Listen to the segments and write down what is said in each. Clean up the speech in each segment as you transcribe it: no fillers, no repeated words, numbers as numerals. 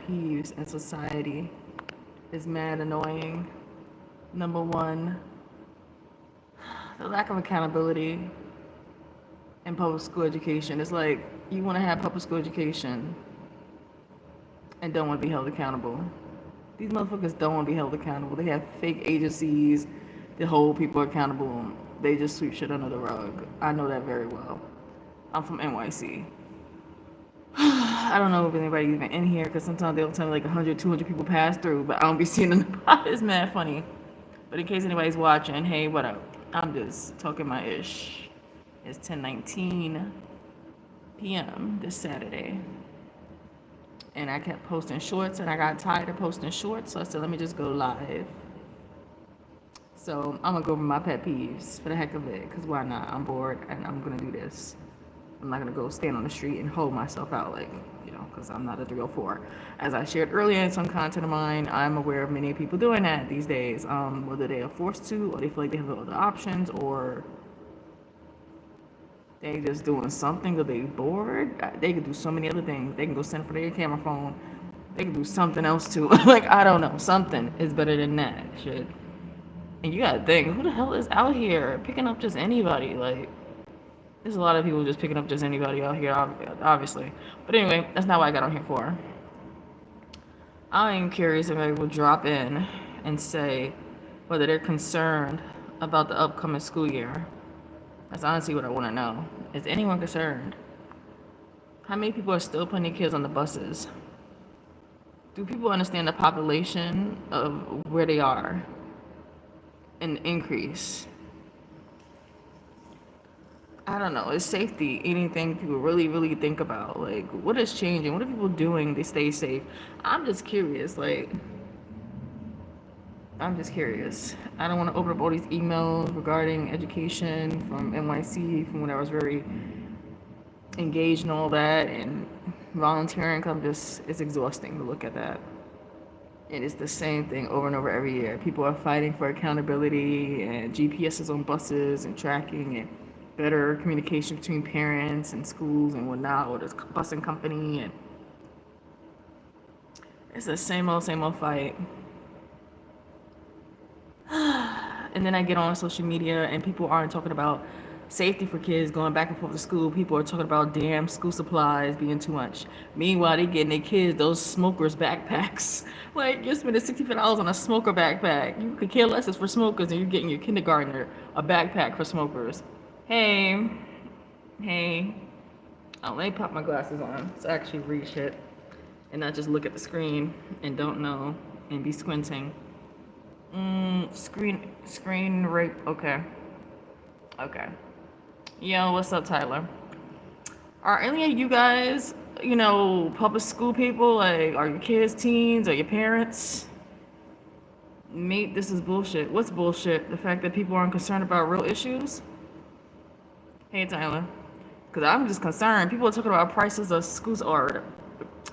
peeves in society is mad annoying. Number one, the lack of accountability in public school education. It's like you want to have public school education and don't want to be held accountable. These motherfuckers don't want to be held accountable. They have fake agencies that hold people accountable. They just sweep shit under the rug. I know that very well. I'm from NYC. I don't know if anybody even in here because sometimes they'll tell me like 100, 200 people pass through, but I don't be seeing them. It's mad funny. But in case anybody's watching, hey, what up? I'm just talking my ish. It's 10:19 p.m. this Saturday. And I kept posting shorts and I got tired of posting shorts, so I said, let me just go live. So I'm gonna go over my pet peeves for the heck of it, because why not? I'm bored and I'm gonna do this. I'm not gonna go stand on the street and hold myself out like, because I'm not a 304. As I shared earlier in some content of mine, I'm aware of many people doing that these days, whether they are forced to or they feel like they have no other options or they just doing something or they bored. They could do so many other things. They can go send for their camera phone. They can do something else too. Like, I don't know. Something is better than that shit. And you gotta think, who the hell is out here picking up just anybody? Like, there's a lot of people just picking up just anybody out here, obviously. But anyway, that's not what I got on here for. I am curious if anybody will drop in and say whether they're concerned about the upcoming school year. That's honestly what I want to know. Is anyone concerned? How many people are still putting their kids on the buses? Do people understand the population of where they are and the increase? I don't know. Is safety anything people really, really think about? Like, what is changing? What are people doing to stay safe? I'm just curious. I'm just curious. I don't want to open up all these emails regarding education from NYC from when I was very engaged in all that and volunteering. It's exhausting to look at that. It is the same thing over and over every year. People are fighting for accountability and GPSs on buses and tracking and better communication between parents and schools and whatnot, or this busing company. And it's the same old fight. And then I get on social media and people aren't talking about safety for kids going back and forth to school. People are talking about damn school supplies being too much. Meanwhile, they getting their kids those smokers backpacks. Like, you're spending $65 on a smoker backpack. You could care less it's for smokers, and you're getting your kindergartner a backpack for smokers. Hey. Oh, let me pop my glasses on so I actually read shit and not just look at the screen and don't know and be squinting. Screen rape. Okay. Yo, what's up, Tyler? Are any of you guys, public school people? Like, are your kids teens or your parents? Mate, this is bullshit. What's bullshit? The fact that people aren't concerned about real issues? Hey, Tyler. Because I'm just concerned. People are talking about prices of schools or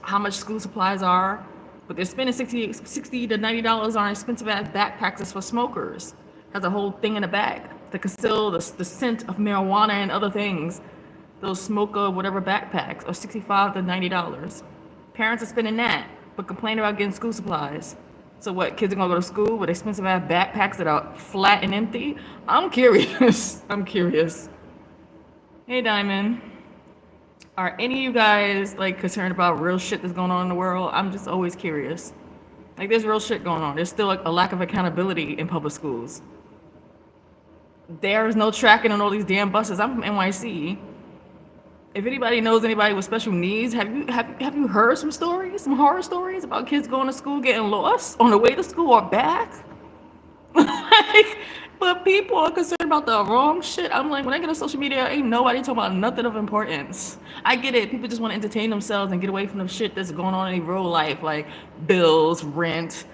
how much school supplies are. But they're spending $60 to $90 on expensive ass backpacks that's for smokers. Has a whole thing in the back to conceal the scent of marijuana and other things. Those smoker whatever backpacks are $65 to $90. Parents are spending that, but complaining about getting school supplies. So what, kids are gonna go to school with expensive ass backpacks that are flat and empty? I'm curious. Hey, Diamond. Are any of you guys concerned about real shit that's going on in the world? I'm just always curious. There's real shit going on. There's still a lack of accountability in public schools. There is no tracking on all these damn buses. I'm from NYC. If anybody knows anybody with special needs, have you heard some horror stories about kids going to school getting lost on the way to school or back? But people are concerned about the wrong shit. I'm like, when I get on social media, ain't nobody talking about nothing of importance. I get it. People just want to entertain themselves and get away from the shit that's going on in their real life, like bills, rent,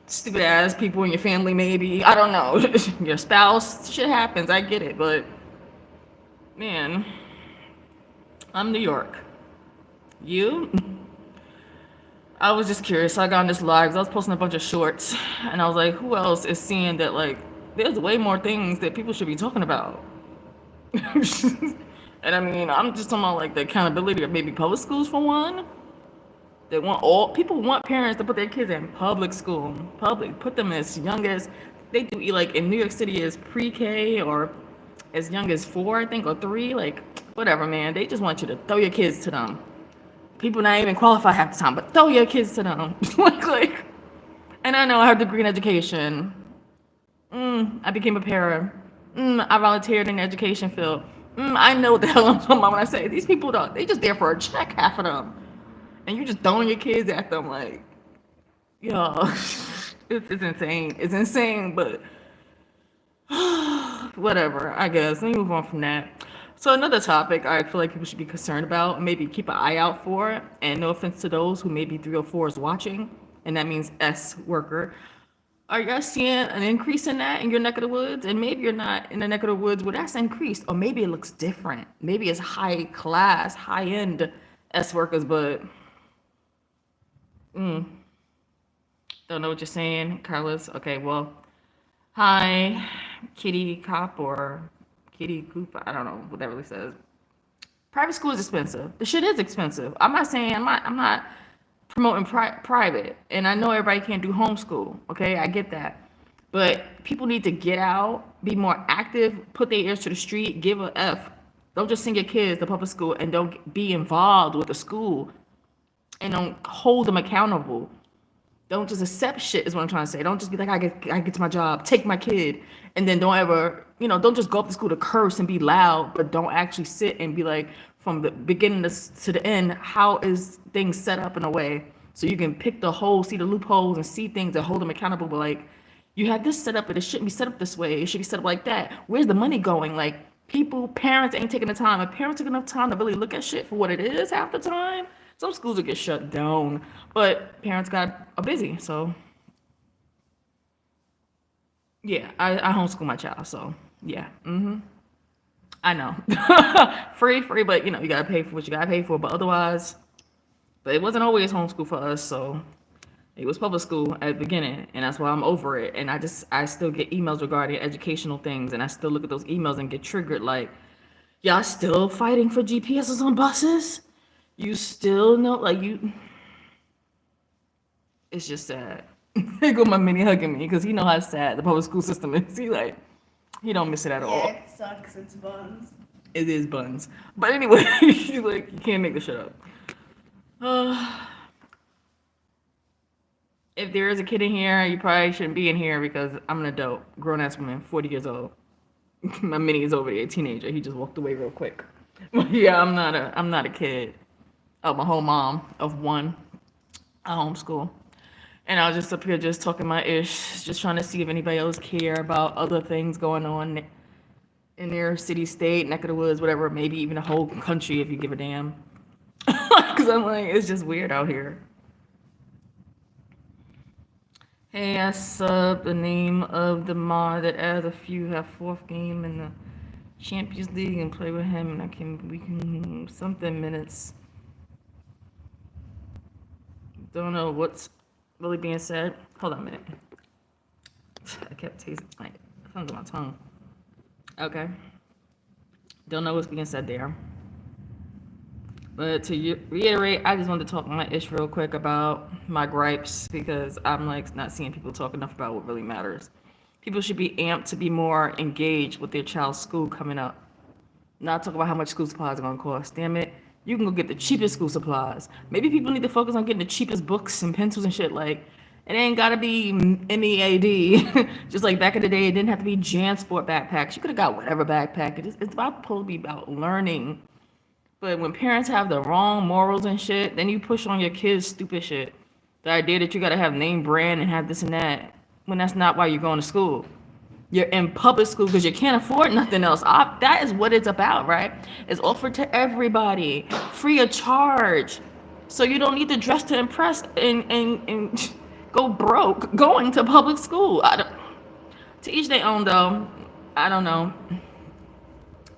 stupid ass people in your family, maybe. I don't know. Your spouse. Shit happens. I get it. But, man, I'm New York. You? I was just curious. So I got on this live because I was posting a bunch of shorts. And I was like, who else is seeing that, there's way more things that people should be talking about. And I mean, I'm just talking about the accountability of maybe public schools for one. They want all people want parents to put their kids in public school, put them as young as they do. Like in New York City, is pre-K or as young as 4, I think, or 3. Like whatever, man. They just want you to throw your kids to them. People not even qualified half the time, but throw your kids to them. like. And I know I have a degree in education. I became a para. I volunteered in the education field. I know what the hell I'm talking about when I say these people don't. They just there for a check, half of them, and you just throwing your kids at them like, yo, it's insane. It's insane, but whatever. I guess. Let me move on from that. So another topic I feel like people should be concerned about, maybe keep an eye out for, and no offense to those who maybe 304 is watching, and that means S worker. Are you guys seeing an increase in that in your neck of the woods? And maybe you're not in the neck of the woods where that's increased, or maybe it looks different. Maybe it's high class, high end S workers, but don't know what you're saying, Carlos. Okay, well, hi, Kitty Cop or Kitty Coop. I don't know what that really says. Private school is expensive. The shit is expensive. I'm not saying I'm not promoting private, and I know everybody can't do homeschool. Okay, I get that, but people need to get out, be more active, put their ears to the street, give a F. Don't just send your kids to public school and don't be involved with the school, and don't hold them accountable. Don't just accept shit is what I'm trying to say. Don't just be like, I get to my job, take my kid, and then don't ever, don't just go up to school to curse and be loud, but don't actually sit and be like, from the beginning to the end, how is things set up in a way so you can pick the holes, see the loopholes, and see things and hold them accountable. But like, you have this set up, but it shouldn't be set up this way. It should be set up like that. Where's the money going? Like, parents ain't taking the time. If parents took enough time to really look at shit for what it is half the time, some schools will get shut down, but parents are busy. So yeah, I homeschool my child. So yeah, I know, free, but you gotta pay for what you gotta pay for. But otherwise, but it wasn't always homeschool for us. So it was public school at the beginning, and that's why I'm over it. And I still get emails regarding educational things, and I still look at those emails and get triggered. Like, y'all still fighting for GPSs on buses? You still know, like it's just sad. There go my mini hugging me because he know how sad the public school system is. He don't miss it at all. Yeah, it sucks. It's buns. It is buns. But anyway, like, you can't make this shit up. If there is a kid in here, you probably shouldn't be in here because I'm an adult, grown ass woman, 40 years old. My mini is over there, a teenager. He just walked away real quick. Yeah, I'm not a kid. Oh, my whole mom of one. I homeschool. And I was just up here just talking my ish, just trying to see if anybody else care about other things going on in their city, state, neck of the woods, whatever, maybe even the whole country if you give a damn. Because I'm like, it's just weird out here. Hey, I sub the name of the mod that adds a few have fourth game in the Champions League and play with him, and we can something minutes. Don't know what's really being said. Hold on a minute. I kept tasting my tongue on my tongue. Okay. Don't know what's being said there. But to reiterate, I just wanted to talk my ish real quick about my gripes because I'm like not seeing people talk enough about what really matters. People should be amped to be more engaged with their child's school coming up. Not talk about how much school supplies are gonna cost. Damn it. You can go get the cheapest school supplies. Maybe people need to focus on getting the cheapest books and pencils and shit. Like, it ain't gotta be MEAD. Just like back in the day, it didn't have to be JanSport backpacks. You could have got whatever backpack. It's supposed to be about learning. But when parents have the wrong morals and shit, then you push on your kids stupid shit. The idea that you gotta have name brand and have this and that, when that's not why you're going to school. You're in public school because you can't afford nothing else. That is what it's about, right? It's offered to everybody, free of charge. So you don't need to dress to impress and go broke going to public school. To each their own, though. I don't know.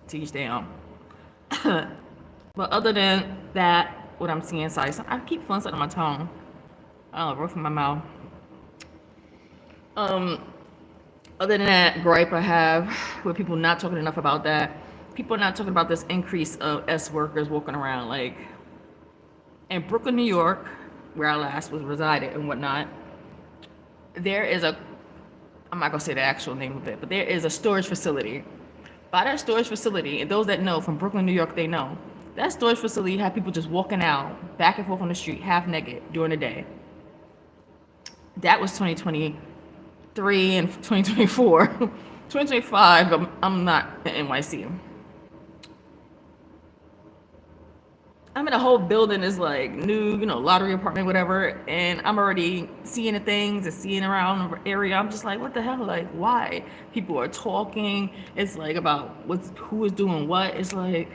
To each their own. But other than that, what I'm seeing, sorry, I keep feeling something on my tongue. Oh, rough in my mouth. Other than that gripe I have with people not talking enough about that, people are not talking about this increase of S workers walking around. Like in Brooklyn, New York, where I last was resided and whatnot, there is a, I'm not gonna say the actual name of it, but there is a storage facility. By that storage facility, and those that know from Brooklyn, New York, they know, that storage facility had people just walking out back and forth on the street, half naked during the day. That was 2023 and 2024. 2025, I'm not in NYC. I mean, the whole building is like new, lottery apartment, whatever, and I'm already seeing the things and seeing around the area. I'm just like, what the hell? Like, why? People are talking. It's like about who is doing what. It's like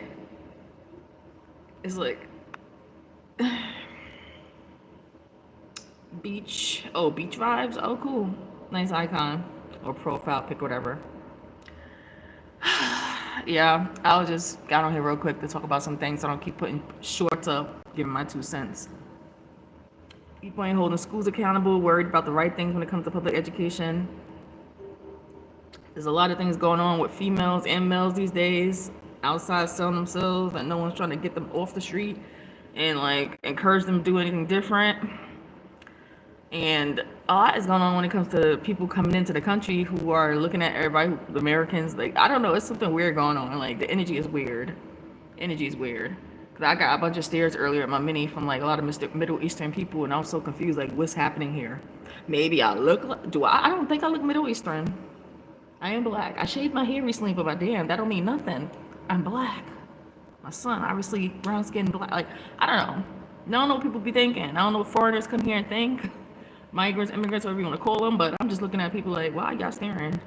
beach vibes. Oh, cool. Nice icon or profile pic, whatever. Yeah, I'll just got on here real quick to talk about some things so I don't keep putting shorts up, giving my 2 cents. People ain't holding schools accountable, worried about the right things when it comes to public education. There's a lot of things going on with females and males these days, outside selling themselves, and no one's trying to get them off the street and like encourage them to do anything different. And a lot is going on when it comes to people coming into the country who are looking at everybody, the Americans. Like, I don't know, it's something weird going on. Like, the energy is weird. Because I got a bunch of stares earlier at my mini from like a lot of Middle Eastern people, and I was so confused, like, what's happening here? Maybe I look like, I don't think I look Middle Eastern. I am black. I shaved my hair recently, but damn, that don't mean nothing. I'm black. My son, obviously, brown skin, black. Like, I don't know. I don't know what people be thinking. I don't know what foreigners come here and think. Migrants, immigrants, whatever you want to call them, but I'm just looking at people like, why y'all staring?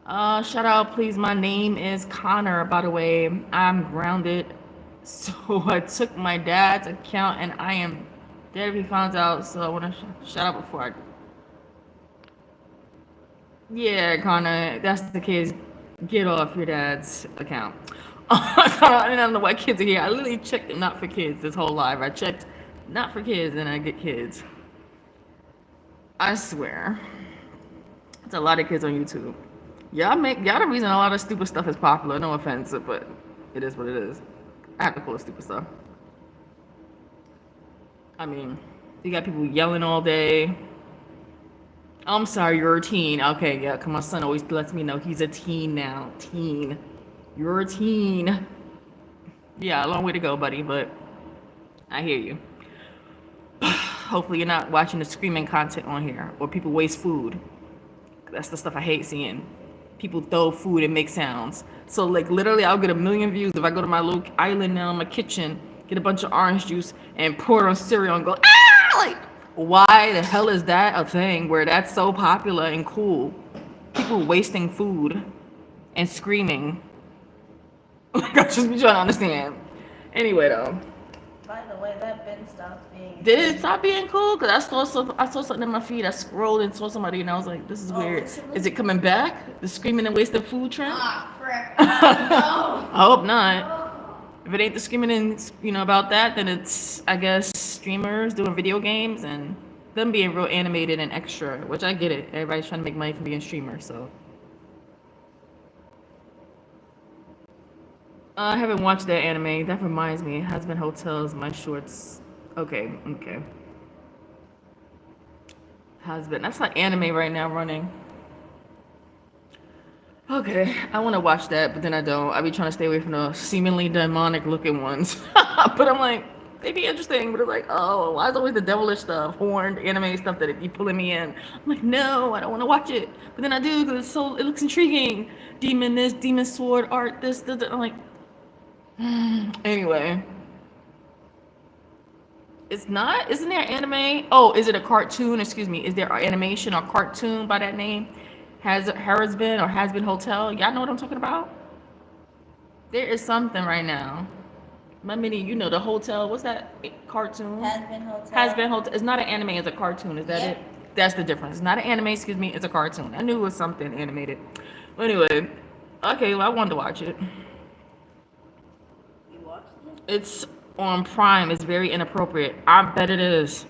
Shout out, please. My name is Connor, by the way. I'm grounded, so I took my dad's account, and I am dead if he finds out, so I want to shout out before I... Yeah, Connor, that's the case. Get off your dad's account. I don't know why kids are here. I literally checked not for kids this whole live. I checked not for kids, and I get kids. I swear. It's a lot of kids on YouTube. Y'all the reason a lot of stupid stuff is popular. No offense, but it is what it is. I have to call it stupid stuff. I mean, you got people yelling all day. I'm sorry, you're a teen. Okay, yeah, because my son always lets me know he's a teen now. Teen. You're a teen. Yeah, a long way to go, buddy, but I hear you. Hopefully you're not watching the screaming content on here, or people waste food. That's the stuff I hate seeing. People throw food and make sounds. So like literally I'll get 1 million views if I go to my little island now in my kitchen, get a bunch of orange juice and pour it on cereal and go, ah! Like, why the hell is that a thing where that's so popular and cool? People wasting food and screaming. Like, I just be trying to understand. Anyway though. By the way, that bin stopped being... Did it stop being cool? Because I saw something in my feed. I scrolled and saw somebody, and I was like, this is weird. Is it coming back? The screaming and wasted food trend? Ah, frick. No. I hope not. If it ain't the screaming and, about that, then it's, I guess, streamers doing video games and them being real animated and extra, which I get it. Everybody's trying to make money from being streamers, so. I haven't watched that anime. That reminds me. Husband Hotels, my shorts. Okay. Husband. That's like anime right now running. Okay. I want to watch that, but then I don't. I be trying to stay away from the seemingly demonic looking ones. But I'm like, they be interesting, but it's like, oh, why is always the devilish stuff, horned anime stuff that you pulling me in? I'm like, no, I don't want to watch it. But then I do because it looks intriguing. Demon this, demon sword, art, this. I'm like, anyway, isn't there anime? Oh, is it a cartoon? Excuse me. Is there animation or cartoon by that name? Has been Hotel? Y'all know what I'm talking about? There is something right now. My mini, the hotel. What's that cartoon? Has been Hotel. It's not an anime. It's a cartoon. Is that it? That's the difference. It's not an anime. Excuse me. It's a cartoon. I knew it was something animated. But anyway, okay. Well, I wanted to watch it. It's on Prime. It's very inappropriate. I bet it is.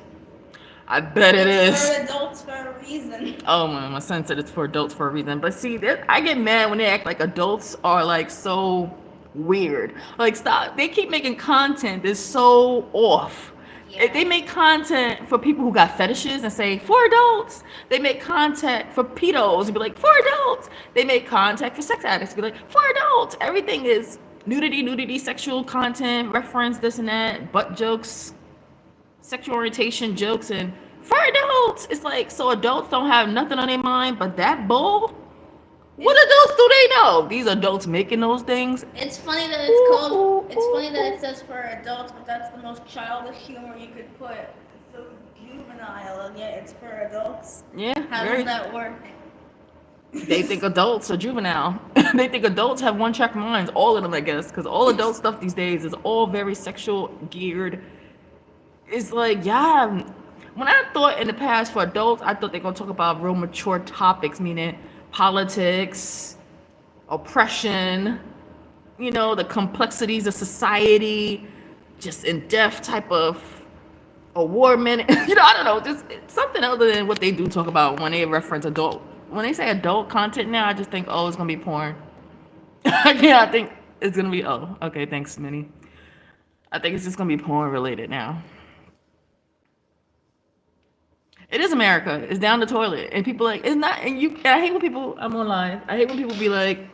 It's for adults for a reason. Oh my son said it's for adults for a reason. But see, I get mad when they act like adults are like so weird. Like, stop. They keep making content that's so off. They make content for people who got fetishes and say for adults. They make content for pedos and be like for adults. They make content for sex addicts and be like for adults. Everything is nudity, sexual content, reference this and that, butt jokes, sexual orientation jokes, and for adults. It's like, so adults don't have nothing on their mind but that bull? What adults do they know? These adults making those things. It's funny that it's called. It's funny that it says for adults, but that's the most childish humor you could put. It's so juvenile, and yet it's for adults. Yeah. How does that work? They think adults are juvenile. They think adults have one-track minds. All of them, I guess, because all adult stuff these days is all very sexual geared. It's like, yeah. When I thought in the past for adults, I thought they're gonna talk about real mature topics, meaning politics, oppression, the complexities of society, just in-depth type of award minute. I don't know, just something other than what they do talk about when they reference adult. When they say adult content now, I just think, oh, it's gonna be porn. Yeah, I think it's gonna be, oh, okay, thanks, Minnie. I think it's just gonna be porn related now. It is America. It's down the toilet, and people like it's not. And I hate when people. I'm online. I hate when people be like,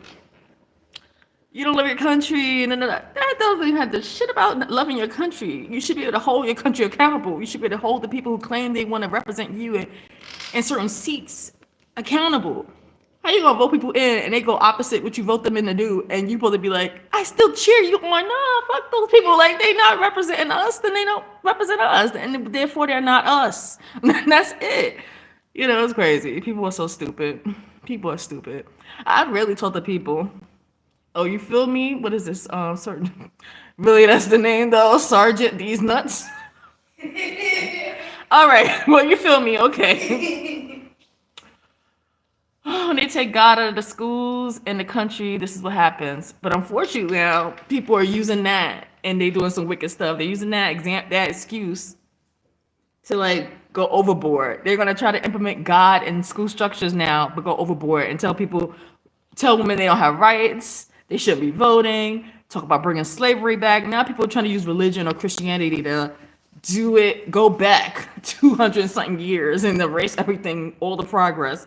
"You don't love your country," and that doesn't even have to shit about loving your country. You should be able to hold your country accountable. You should be able to hold the people who claim they want to represent you in certain seats accountable. How you gonna vote people in and they go opposite what you vote them in to do, and you supposed to be like, I still cheer you on? Nah, fuck those people. Like, they not representing us, then they don't represent us, and therefore they're not us. That's it. It's crazy. People are so stupid. People are stupid. I really told the people, oh, you feel me? What is this? Certain. Really, that's the name though. Sergeant These Nuts. All right. Well, you feel me? Okay. When they take God out of the schools and the country, this is what happens. But unfortunately now, people are using that and they doing some wicked stuff. They're using that excuse to like go overboard. They're gonna try to implement God in school structures now, but go overboard and tell women they don't have rights, they shouldn't be voting, talk about bringing slavery back. Now people are trying to use religion or Christianity to do it, go back 200 something years and erase everything, all the progress.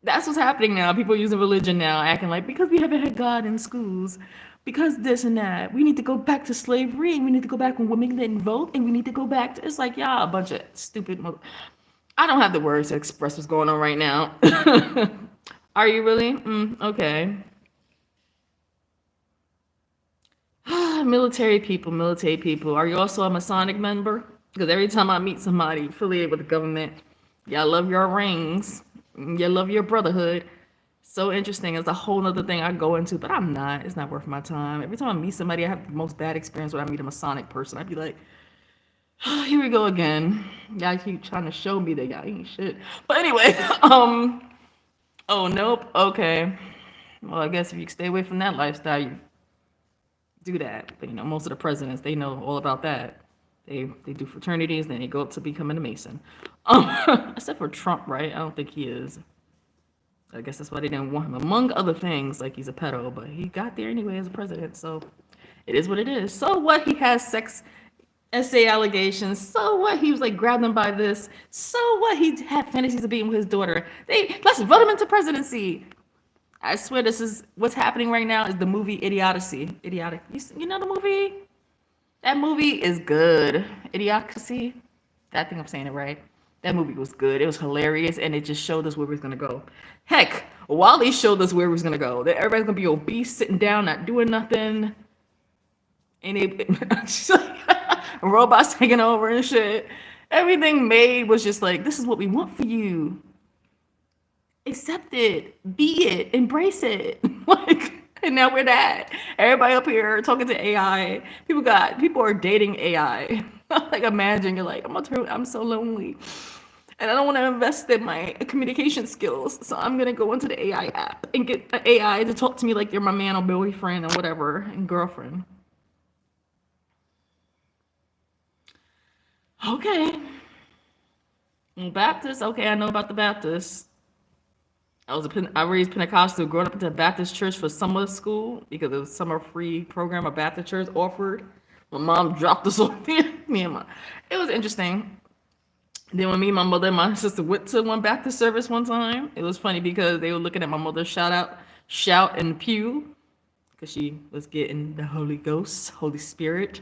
That's what's happening now. People are using religion now, acting like because we haven't had God in schools, because this and that, we need to go back to slavery, and we need to go back when women didn't vote, and we need to go back to. It's like, y'all a bunch of stupid. I don't have the words to express what's going on right now. Are you really? Okay. Military people. Are you also a Masonic member? Because every time I meet somebody affiliated with the government, y'all love your rings. You love your brotherhood. So interesting. It's a whole nother thing I go into, but I'm not. It's not worth my time. Every time I meet somebody, I have the most bad experience when I meet a Masonic person. I'd be like, oh, here we go again. Y'all keep trying to show me that y'all ain't shit. But anyway, oh, nope. Okay. Well, I guess if you stay away from that lifestyle, you do that. But, most of the presidents, they know all about that. They do fraternities, then they go up to becoming a Mason. Except for Trump, right? I don't think he is. I guess that's why they didn't want him, among other things, like he's a pedo, but he got there anyway as a president, so it is what it is. So what? He has sex essay allegations. So what? He was like grabbed them by this. So what? He had fantasies of being with his daughter. Let's vote him into presidency. I swear this is what's happening right now is the movie Idiocracy. Idiotic. You know the movie? That movie is good. Idiocracy. I think I'm saying it right. That movie was good. It was hilarious, and it just showed us where we was gonna go. Heck, Wally showed us where we was gonna go. That everybody's gonna be obese, sitting down, not doing nothing, and robots taking over and shit. Everything made was just like, this is what we want for you. Accept it, be it, embrace it. And now we're that. Everybody up here talking to AI. People are dating AI. Like, imagine you're like, I'm so lonely, and I don't want to invest in my communication skills, so I'm gonna go into the AI app and get an AI to talk to me like they're my man or boyfriend or whatever and girlfriend. Okay. Baptist. Okay, I know about the Baptists. I raised Pentecostal, growing up into a Baptist church for summer school because it was summer free program a Baptist church offered. My mom dropped us off there. Me and my, it was interesting. Then when me, my mother, and my sister went to one Baptist service one time, it was funny because they were looking at my mother shout in the pew because she was getting the Holy Ghost, Holy Spirit.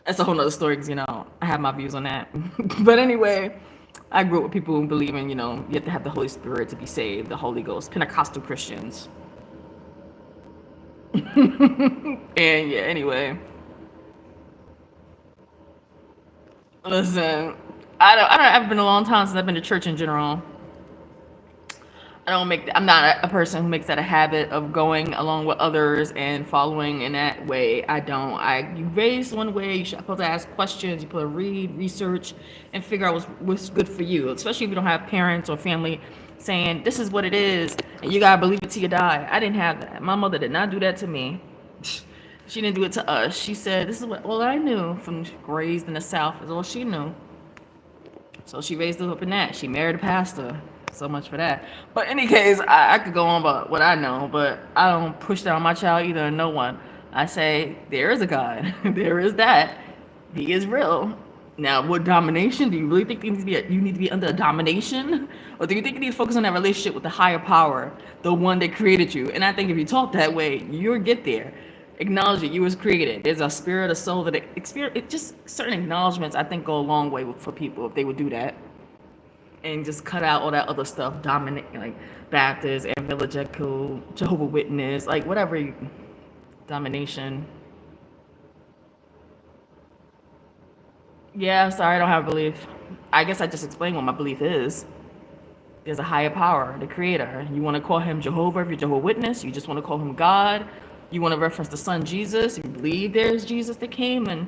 That's a whole nother story because, I have my views on that. But anyway, I grew up with people who believe in, you have to have the Holy Spirit to be saved, the Holy Ghost, Pentecostal Christians. And yeah, anyway, listen, I've been a long time since I've been to church in general. I'm not a person who makes that a habit of going along with others and following in that way. I don't. You raised one way, you're supposed to ask questions, you're supposed to read, research, and figure out what's good for you, especially if you don't have parents or family saying, this is what it is, and you gotta believe it till you die. I didn't have that. My mother did not do that to me. She didn't do it to us. She said, this is what all I knew from raised in the South is all she knew. So she raised us up in that. She married a pastor. So much for that. But in any case, I could go on about what I know, but I don't push that on my child either, no one. I say, there is a God. There is that. He is real. Now, what domination? Do you really think you need to be under a domination? Or do you think you need to focus on that relationship with the higher power, the one that created you? And I think if you talk that way, you'll get there. Acknowledge that you was created. There's a spirit, a soul that it just certain acknowledgments I think go a long way for people if they would do that. And just cut out all that other stuff, dominant, like Baptist, evangelical, Jehovah's Witness, like whatever, domination. Yeah, sorry, I don't have a belief. I guess I just explained what my belief is. There's a higher power, the creator. You want to call him Jehovah if you're Jehovah's Witness. You just want to call him God. You want to reference the son Jesus. You believe there's Jesus that came and,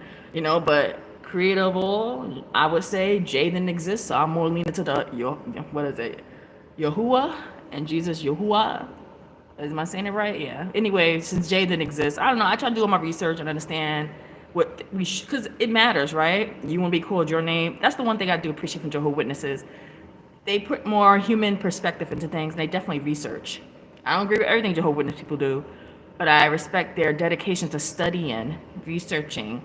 but creator of all, I would say J didn't exist, so I'm more leaning to the Yahuwah, and Jesus Yahuwah. Am I saying it right? Yeah. Anyway, since J didn't exist, I don't know. I try to do all my research and understand what because it matters, right? You want to be called your name. That's the one thing I do appreciate from Jehovah's Witnesses. They put more human perspective into things, and they definitely research. I don't agree with everything Jehovah's Witness people do, but I respect their dedication to studying, researching,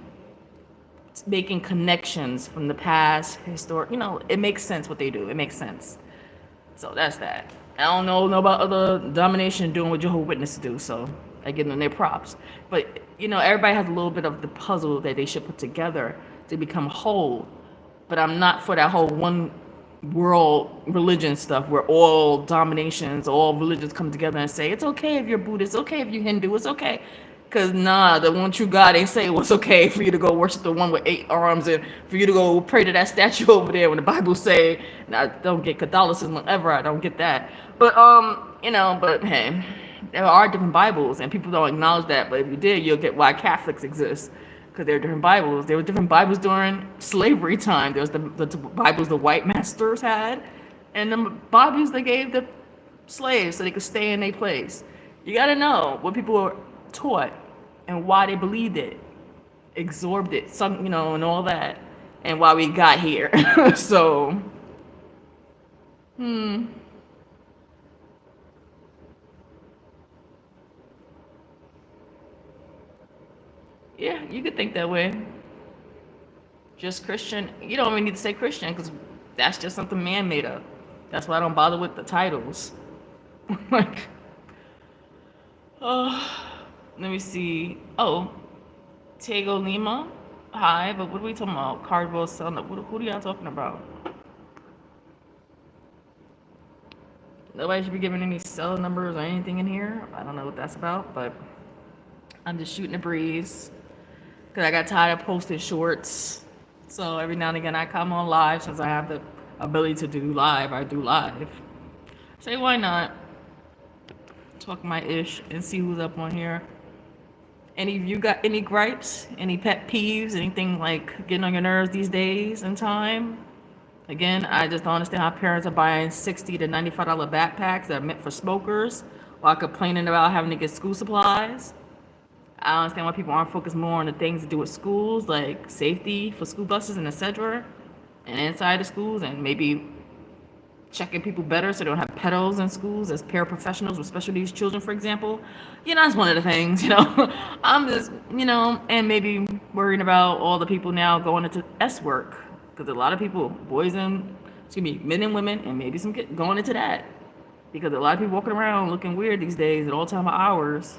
making connections from the past, historic, it makes sense what they do. It makes sense. So that's that. I don't know about other domination doing what Jehovah's Witnesses do, so I give them their props. But, everybody has a little bit of the puzzle that they should put together to become whole. But I'm not for that whole one world religion stuff where all dominations, all religions come together and say, it's okay if you're Buddhist, it's okay if you're Hindu, it's okay. Because the one true God ain't say it was okay for you to go worship the one with 8 arms and for you to go pray to that statue over there when the Bible say, and I don't get Catholicism ever, I don't get that. But, but hey, there are different Bibles and people don't acknowledge that. But if you did, you'll get why Catholics exist. Because there are different Bibles. There were different Bibles during slavery time. There was the Bibles the white masters had and the Bibles they gave the slaves so they could stay in their place. You got to know what people were taught and why they believed it, absorbed it, some, and all that, and why we got here. So, yeah, you could think that way. Just Christian. You don't even need to say Christian because that's just something man made up. That's why I don't bother with the titles. Like, let me see. Oh, Tego Lima. Hi, but what are we talking about? Cardboard selling. Who are y'all talking about? Nobody should be giving any cell numbers or anything in here. I don't know what that's about, but I'm just shooting a breeze because I got tired of posting shorts. So every now and again I come on live since I have the ability to do live. I do live. Say why not? Talk my ish and see who's up on here. Any of you got any gripes, any pet peeves, anything like getting on your nerves these days and time? Again, I just don't understand how parents are buying $60 to $95 backpacks that are meant for smokers while complaining about having to get school supplies. I don't understand why people aren't focused more on the things to do with schools, like safety for school buses and etc. and inside the schools, and maybe checking people better so they don't have pedos in schools as paraprofessionals with special needs children, for example. That's one of the things, I'm just, and maybe worrying about all the people now going into S work, because a lot of people, men and women, and maybe some kids going into that, because a lot of people walking around looking weird these days at all time of hours.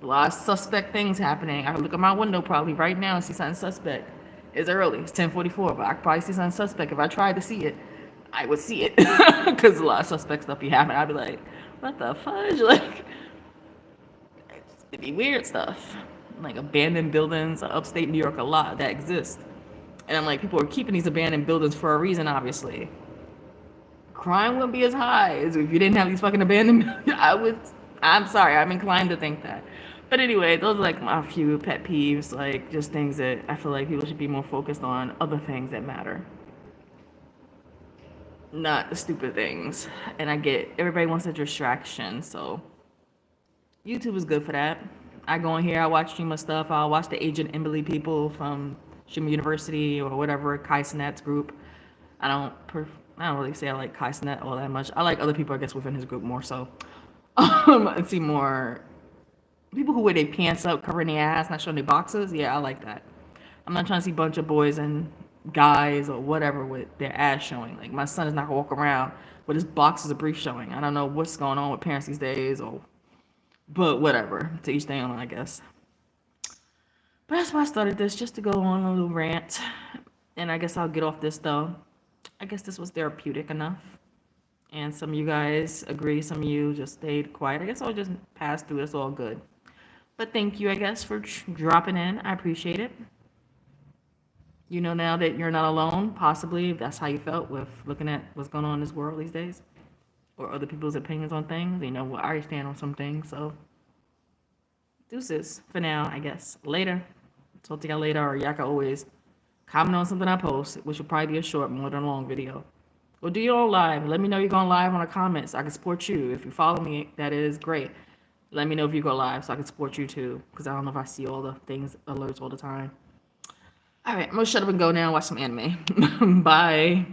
A lot of suspect things happening. I can look at my window probably right now and see something suspect. It's early, it's 10:44, but I could probably see something suspect. If I tried to see it, I would see it, because a lot of suspect stuff be happening. I'd be like, what the fudge? Like, it'd be weird stuff, like abandoned buildings, upstate New York, a lot that exist. And I'm like, people are keeping these abandoned buildings for a reason, obviously. Crime wouldn't be as high as if you didn't have these fucking abandoned buildings. I'm sorry, I'm inclined to think that. But anyway, those are like my few pet peeves, like just things that I feel like people should be more focused on, other things that matter, not the stupid things. And I get everybody wants a distraction, so YouTube is good for that. I go in here, I watch Shima stuff, I'll watch the Agent Emily people from Shima University or whatever, Kai Cenat's group. I don't really say I like Kai Cenat all that much. I like other people, I guess, within his group more so. And see more people who wear their pants up, covering their ass, not showing their boxes. Yeah, I like that. I'm not trying to see a bunch of boys and guys or whatever with their ass showing. Like, my son is not gonna walk around with his boxes of brief showing. I don't know what's going on with parents these days, but whatever. To each their own, I guess. But that's why I started this, just to go on a little rant. And I guess I'll get off this though. I guess this was therapeutic enough. And some of you guys agree, some of you just stayed quiet. I guess I'll just pass through. It's all good. But thank you, I guess, for dropping in. I appreciate it. You know now that you're not alone, possibly, if that's how you felt with looking at what's going on in this world these days, or other people's opinions on things. You know, well, I already stand on some things, so deuces for now, I guess. Later. Talk to y'all later, or y'all can always comment on something I post, which will probably be a short, more than a long video. Or do your own live. Let me know you're going live on the comments. I can support you. If you follow me, that is great. Let me know if you go live so I can support you too, because I don't know if I see all the things, alerts all the time. All right, I'm going to shut up and go now and watch some anime. Bye.